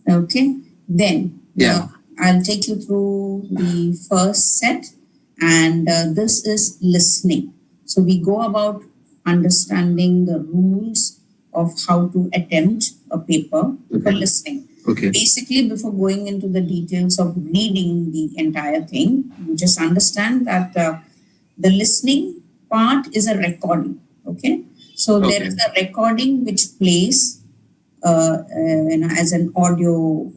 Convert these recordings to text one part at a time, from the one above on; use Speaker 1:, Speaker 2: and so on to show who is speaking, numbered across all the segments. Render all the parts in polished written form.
Speaker 1: Okay. Then
Speaker 2: Yeah.
Speaker 1: I'll take you through the first set, and this is listening. So we go about understanding the rules of how to attempt a paper for listening.
Speaker 2: Okay.
Speaker 1: Basically, before going into the details of reading the entire thing, you just understand that the listening part is a recording. Okay. So there is a recording which plays as an audio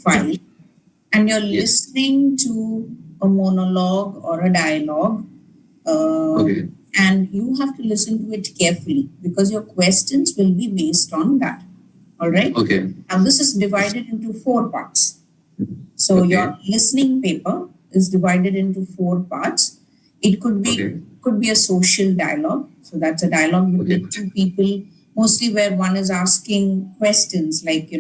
Speaker 1: file, and you're listening to a monologue or a dialogue, and you have to listen to it carefully because your questions will be based on that. All right.
Speaker 2: Okay.
Speaker 1: Now this is divided into 4 parts. So your listening paper is divided into 4 parts. It could be a social dialogue. So that's a dialogue between 2 people, mostly where one is asking questions like,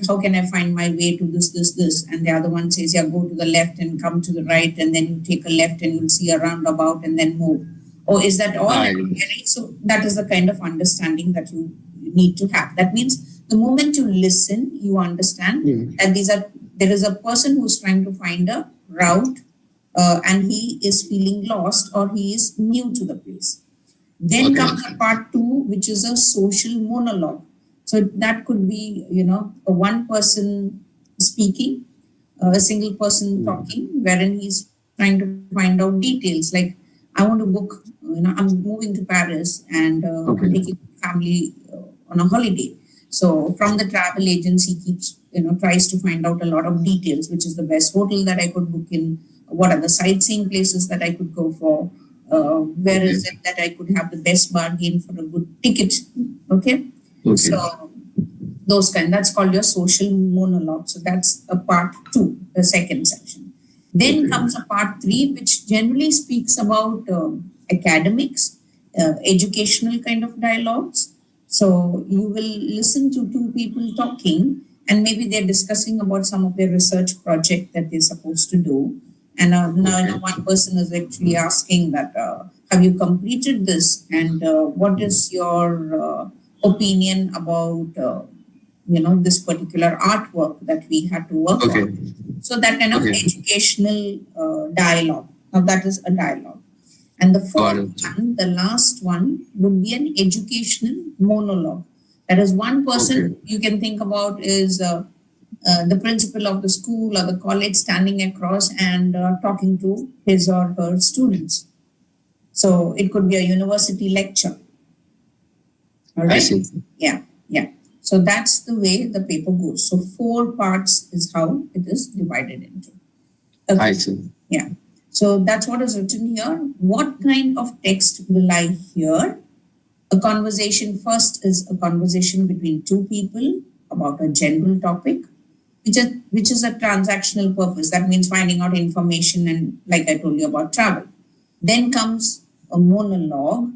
Speaker 1: how can I find my way to this, and the other one says, yeah, go to the left and come to the right, and then you take a left and you'll see a roundabout and then move. Or is that all? So that is the kind of understanding that you need to have. That means the moment you listen, you understand that there is a person who's trying to find a route, and he is feeling lost or he is new to the place. Then comes a part 2, which is a social monologue. So that could be, a one person speaking, a single person talking, wherein he's trying to find out details. Like, I want to book, I'm moving to Paris and I'm taking family on a holiday. So from the travel agency keeps, tries to find out a lot of details, which is the best hotel that I could book in, what are the sightseeing places that I could go for, where is it that I could have the best bargain for a good ticket. Okay. So those that's called your social monologue. So that's a part 2, the second section. Then comes a part 3, which generally speaks about academics, educational kind of dialogues. So you will listen to 2 people talking, and maybe they're discussing about some of their research project that they're supposed to do. And now one person is actually asking that, have you completed this? And what is your opinion about, this particular artwork that we had to work on? So that kind of educational dialogue. Now that is a dialogue. And the fourth one, the last one, would be an educational monologue. That is one person you can think about is the principal of the school or the college standing across and talking to his or her students. So it could be a university lecture. All right. Yeah. So that's the way the paper goes. So 4 parts is how it is divided into.
Speaker 2: I see.
Speaker 1: Yeah. So that's what is written here. What kind of text will I hear? A conversation first is a conversation between 2 people about a general topic, which is a transactional purpose. That means finding out information, and like I told you about travel. Then comes a monologue,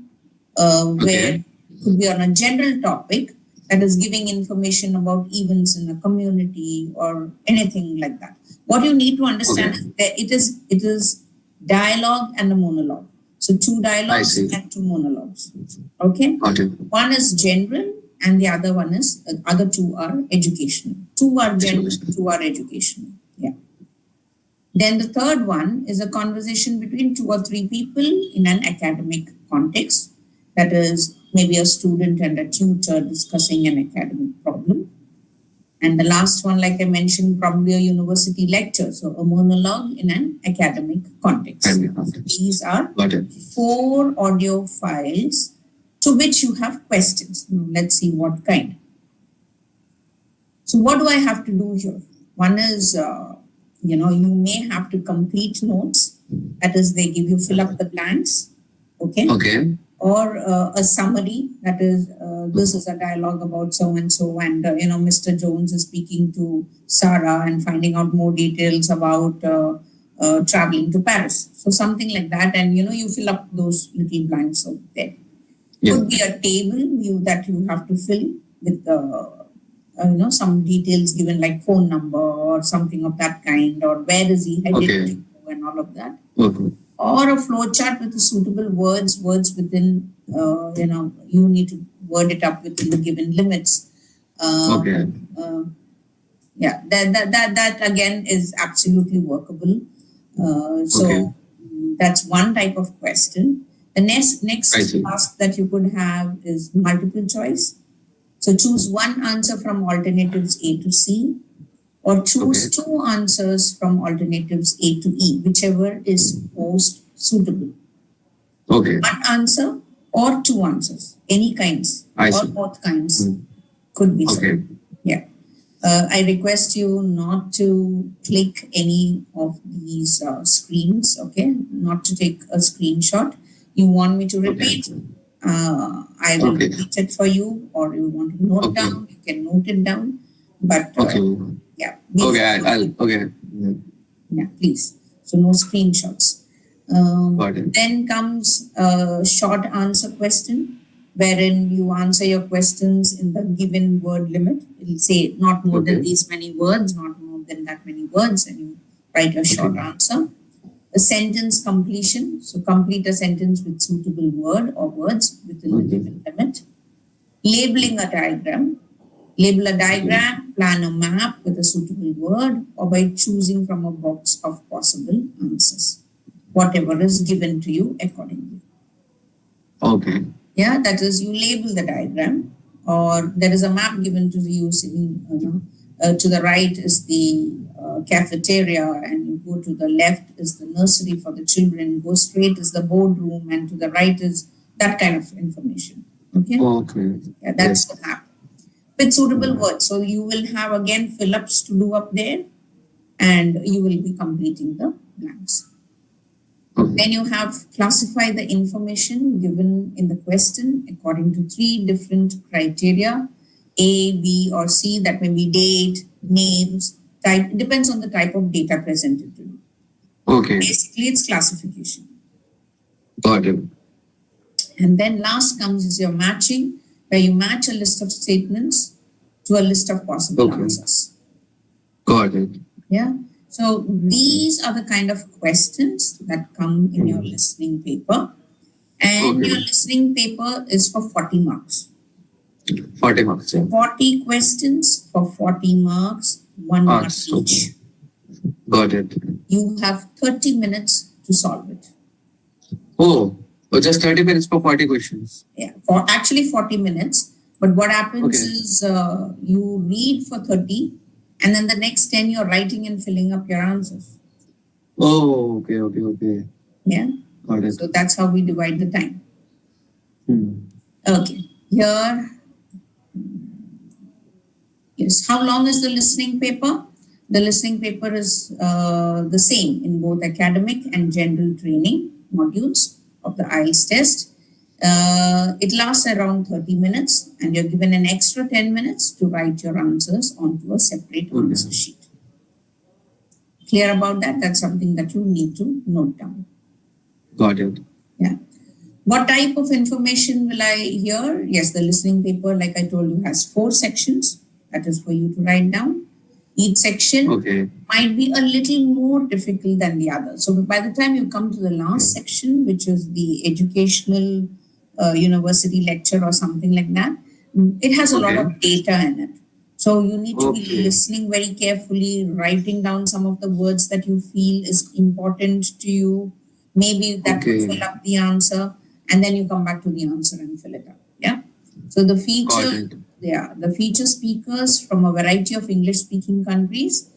Speaker 1: where it could be on a general topic, that is giving information about events in a community or anything like that. What you need to understand is that it is dialogue and a monologue. So 2 dialogues and 2 monologues. Okay. One is general and the other one is other 2 are educational. 2 are general, 2 are educational. Yeah. Then the third one is a conversation between 2 or 3 people in an academic context. That is maybe a student and a tutor discussing an academic problem. And the last one, like I mentioned, probably a university lecture. So a monologue in an academic context. These are 4 audio files to which you have questions. Now, let's see what kind. So what do I have to do here? One is, you may have to complete notes. That is, they give you fill up the blanks. Okay. Or a summary, that is, this is a dialogue about so-and-so, and, Mr. Jones is speaking to Sarah and finding out more details about traveling to Paris. So something like that, and, you fill up those little blanks out there. Could be a table that you have to fill with, some details given like phone number or something of that kind, or where is he headed to and all of that. Or a flow chart with the suitable words within, you need to word it up within the given limits. Yeah, that again is absolutely workable. So that's one type of question. The next task that you could have is multiple choice. So choose one answer from alternatives A to C, or choose two answers from alternatives A to E, whichever is most suitable. One answer or two answers, any kinds or both kinds could be said. Yeah. I request you not to click any of these screens, okay? Not to take a screenshot. You want me to repeat? I will repeat it for you, or you want to note down, you can note it down. But yeah. Yeah, please. So no screenshots. Then comes a short answer question, wherein you answer your questions in the given word limit. It will say not more than these many words, not more than that many words, and you write your short answer. A sentence completion, so complete a sentence with suitable word or words within the given limit. Labeling a diagram. Label a diagram, plan a map with a suitable word, or by choosing from a box of possible answers. Whatever is given to you accordingly. Yeah, that is, you label the diagram, or there is a map given to you. To the right is the cafeteria, and you go to the left is the nursery for the children. Go straight is the boardroom, and to the right is that kind of information. Okay. Yeah, that's the map with suitable words. So you will have again fill-ups to do up there, and you will be completing the blanks. Then you have classify the information given in the question according to three different criteria, A, B, or C. That may be date, names, type. It depends on the type of data presented to you. Basically, it's classification.
Speaker 2: Got it.
Speaker 1: And then last comes is your matching, where you match a list of statements to a list of possible answers.
Speaker 2: Got it.
Speaker 1: Yeah. So these are the kind of questions that come in your listening paper. And your listening paper is for 40 marks.
Speaker 2: 40 marks.
Speaker 1: 40 questions for 40 marks, 1 mark each.
Speaker 2: Got it.
Speaker 1: You have 30 minutes to solve it.
Speaker 2: Oh, just 30 minutes for 40 questions.
Speaker 1: Yeah, for actually 40 minutes. But what happens is you read for 30, and then the next 10 you're writing and filling up your answers.
Speaker 2: Oh, okay.
Speaker 1: Yeah.
Speaker 2: Got it.
Speaker 1: So that's how we divide the time. Okay. Here. Yes. How long is the listening paper? The listening paper is the same in both academic and general training modules of the IELTS test. It lasts around 30 minutes, and you're given an extra 10 minutes to write your answers onto a separate answer sheet. Clear about that? That's something that you need to note down.
Speaker 2: Got it.
Speaker 1: Yeah. What type of information will I hear? Yes, the listening paper, like I told you, has 4 sections. That is for you to write down. Each section might be a little more difficult than the other. So by the time you come to the last section, which is the educational university lecture or something like that, it has a lot of data in it. So you need to be listening very carefully, writing down some of the words that you feel is important to you. Maybe that will fill up the answer, and then you come back to the answer and fill it up. Yeah. So the feature speakers from a variety of English-speaking countries,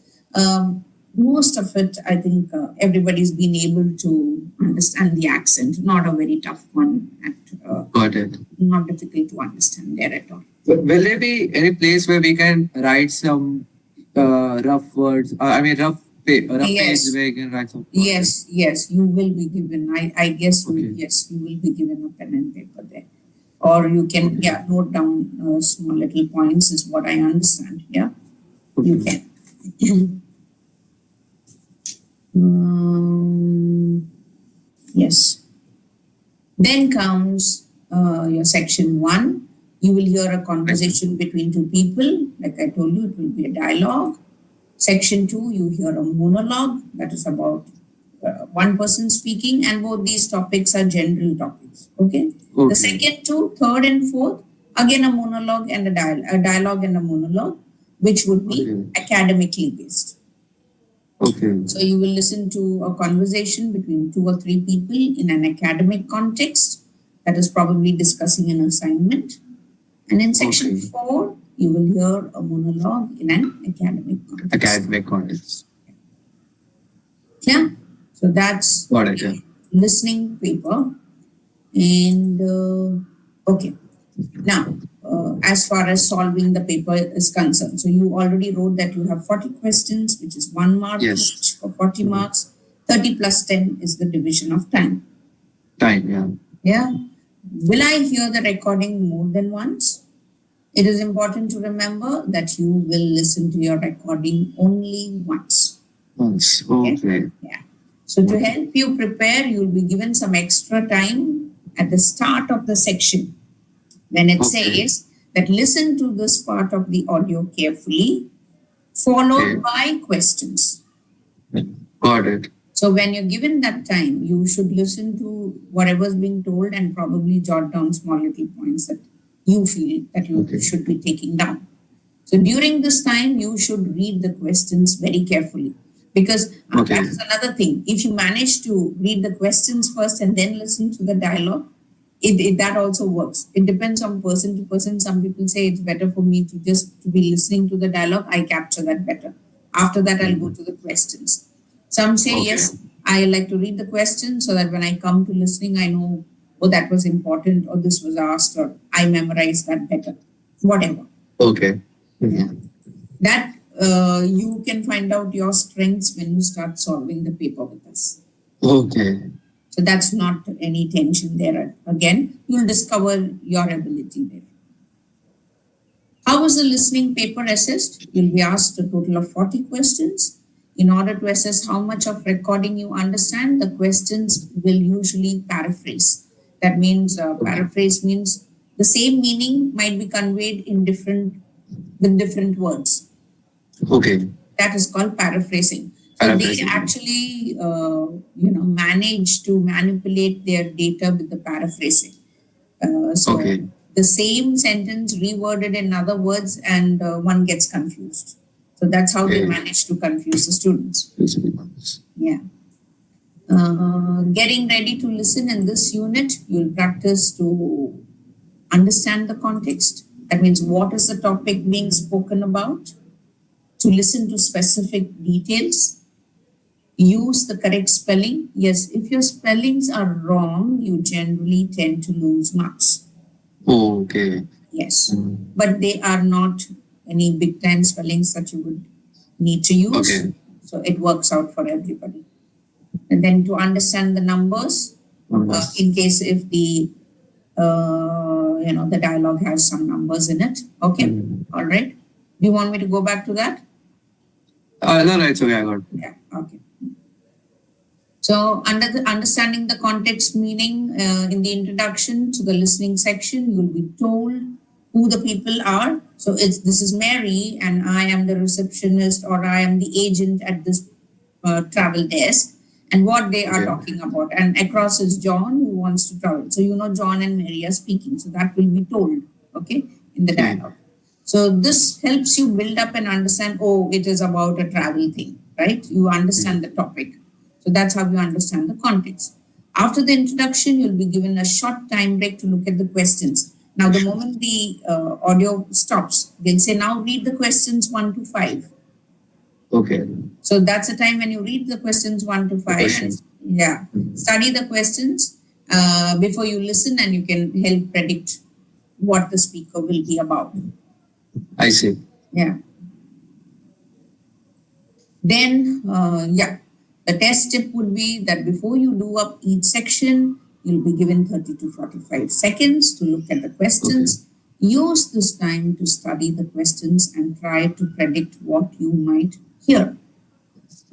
Speaker 1: most of it, I think everybody's been able to understand the accent. Not a very tough one.
Speaker 2: Got it.
Speaker 1: Not difficult to understand there at all.
Speaker 2: Will there be any place where we can write some rough words? Rough page where you can write some.
Speaker 1: Yes, you will be given. I guess you will be given a pen and paper there. Or you can note down small little points is what I understand. Yeah, you can. Yes. Then comes your section 1. You will hear a conversation between two people. Like I told you, it will be a dialogue. Section 2, you hear a monologue. That is about one person speaking, and both these topics are general topics. Okay. The second 2, third and fourth, again a monologue and a dialogue and a monologue. which would be
Speaker 2: Okay.
Speaker 1: academically based.
Speaker 2: Okay.
Speaker 1: So you will listen to a conversation between 2 or 3 people in an academic context that is probably discussing an assignment. And in section
Speaker 2: Okay.
Speaker 1: 4, you will hear a monologue in an academic context.
Speaker 2: Academic context.
Speaker 1: Yeah. So that's
Speaker 2: Got it. Yeah.
Speaker 1: listening paper. And okay. Now, as far as solving the paper is concerned, so you already wrote that you have 40 questions, which is 1 mark
Speaker 2: Yes.
Speaker 1: each for 40 marks. 30 plus 10 is the division of time.
Speaker 2: Time. Yeah.
Speaker 1: Yeah. Will I hear the recording more than once? It is important to remember that you will listen to your recording only once.
Speaker 2: Once. Okay.
Speaker 1: Yeah. So to help you prepare, you'll be given some extra time at the start of the section when it
Speaker 2: Okay.
Speaker 1: says that listen to this part of the audio carefully, followed
Speaker 2: Okay.
Speaker 1: by questions.
Speaker 2: Got it.
Speaker 1: So when you're given that time, you should listen to whatever's being told and probably jot down small little points that you feel that you
Speaker 2: Okay.
Speaker 1: should be taking down. So during this time, you should read the questions very carefully because
Speaker 2: Okay.
Speaker 1: that is another thing. If you manage to read the questions first and then listen to the dialogue, that also works. It depends on person to person. Some people say it's better for me to just to be listening to the dialogue. I capture that better. After that, I'll go to the questions. Some say,
Speaker 2: Okay.
Speaker 1: yes, I like to read the questions so that when I come to listening, I know, oh, that was important, or this was asked, or I memorized that better. Whatever.
Speaker 2: Okay.
Speaker 1: Yeah. That you can find out your strengths when you start solving the paper with us.
Speaker 2: Okay.
Speaker 1: So that's not any tension there. Again, you'll discover your ability there. How was the listening paper assessed? You'll be asked a total of 40 questions. In order to assess how much of recording you understand, the questions will usually paraphrase. That means paraphrase means the same meaning might be conveyed in with different words.
Speaker 2: Okay.
Speaker 1: That is called paraphrasing. So
Speaker 2: Paraphrasing.
Speaker 1: they actually, manage to manipulate their data with the paraphrasing. So
Speaker 2: Okay.
Speaker 1: the same sentence reworded in other words, and one gets confused. So that's how they
Speaker 2: Okay.
Speaker 1: manage to confuse the students. Yeah. Getting ready to listen in this unit, you'll practice to understand the context. That means what is the topic being spoken about, to listen to specific details, use the correct spelling. Yes, if your spellings are wrong, you generally tend to lose marks.
Speaker 2: Okay.
Speaker 1: Yes, but they are not any big time spellings that you would need to use.
Speaker 2: Okay.
Speaker 1: So it works out for everybody. And then to understand the numbers, in case if the the dialogue has some numbers in it. Okay, all right. Do you want me to go back to that?
Speaker 2: No, it's okay. I got it.
Speaker 1: Yeah. Okay. So, understanding the context meaning in the introduction to the listening section, you'll be told who the people are. So, this is Mary, and I am the receptionist, or I am the agent at this travel desk, and what they are
Speaker 2: Okay.
Speaker 1: talking about. And across is John who wants to travel. So, John and Mary are speaking. So, that will be told, okay, in the dialogue. So, this helps you build up and understand, oh, it is about a travel thing, right? You understand the topic. So that's how you understand the context. After the introduction, you'll be given a short time break to look at the questions. Now, the moment the audio stops, they'll say, now read the questions 1 to 5.
Speaker 2: Okay.
Speaker 1: So that's the time when you read the questions 1 to 5.
Speaker 2: Questions.
Speaker 1: Yeah. Study the questions before you listen, and you can help predict what the speaker will be about.
Speaker 2: I see.
Speaker 1: Yeah. Then, the test tip would be that before you do up each section, you'll be given 30 to 45 seconds to look at the questions. Okay. Use this time to study the questions and try to predict what you might hear.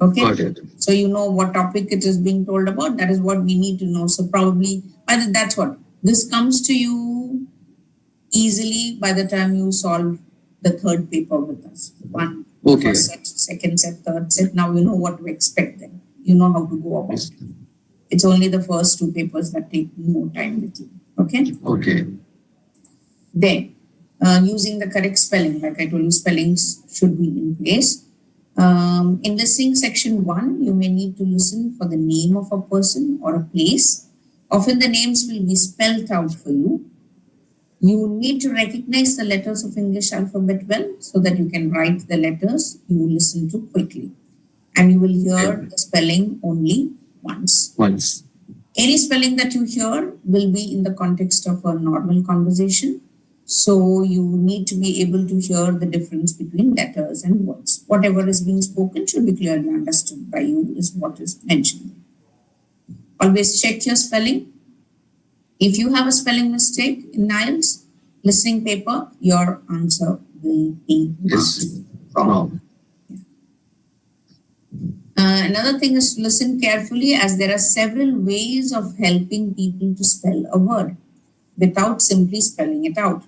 Speaker 1: Okay.
Speaker 2: Got it.
Speaker 1: So you know what topic it is being told about. That is what we need to know. So probably, that's what this comes to you easily by the time you solve the third paper with us. One.
Speaker 2: Okay.
Speaker 1: First set, second set, third set. Now you know what to expect then. You know how to go about it. It's only the first 2 papers that take more time with you. Okay?
Speaker 2: Okay.
Speaker 1: Then, using the correct spelling. Like I told you, spellings should be in place. In listening section 1, you may need to listen for the name of a person or a place. Often the names will be spelled out for you. You need to recognize the letters of English alphabet well so that you can write the letters you listen to quickly. And you will hear the spelling only once. Any spelling that you hear will be in the context of a normal conversation. So you need to be able to hear the difference between letters and words. Whatever is being spoken should be clearly understood by you is what is mentioned. Always check your spelling. If you have a spelling mistake in IELTS listening paper, your answer will be wrong. Another thing is to listen carefully, as there are several ways of helping people to spell a word without simply spelling it out.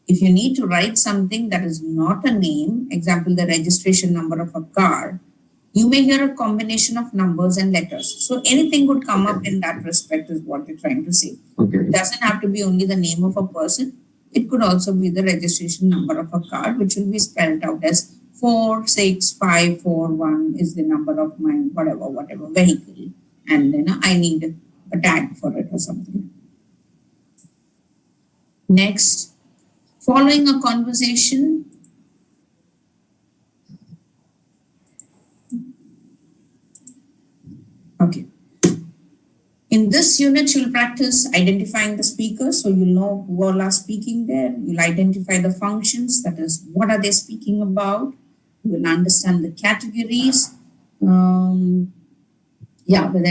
Speaker 1: If you need to write something that is not a name, example, the registration number of a car, you may hear a combination of numbers and letters. So anything could come up in that respect is what you're trying to say. It doesn't have to be only the name of a person. It could also be the registration number of a car, which will be spelled out as 46541 is the number of my whatever vehicle. And then I need a tag for it or something. Next, following a conversation, okay. In this unit, you'll practice identifying the speaker. So you'll know who all are speaking there. You'll identify the functions, that is, what are they speaking about. You will understand the categories. Whether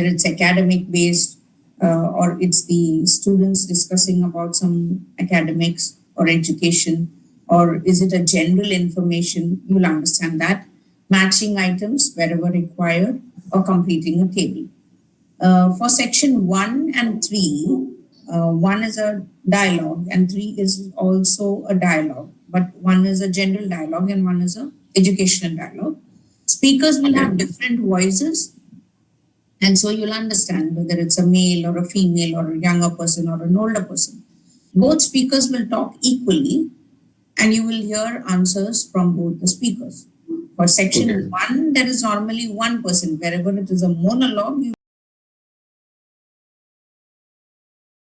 Speaker 1: it's academic based or it's the students discussing about some academics or education, or is it a general information, you'll understand that. Matching items wherever required, or completing a table. For section 1 and 3, 1 is a dialogue and 3 is also a dialogue, but 1 is a general dialogue and 1 is a educational dialogue. Speakers will have different voices, and so you'll understand whether it's a male or a female or a younger person or an older person. Both speakers will talk equally, and you will hear answers from both the speakers. For section 1, there is normally one person. Wherever it is a monologue, you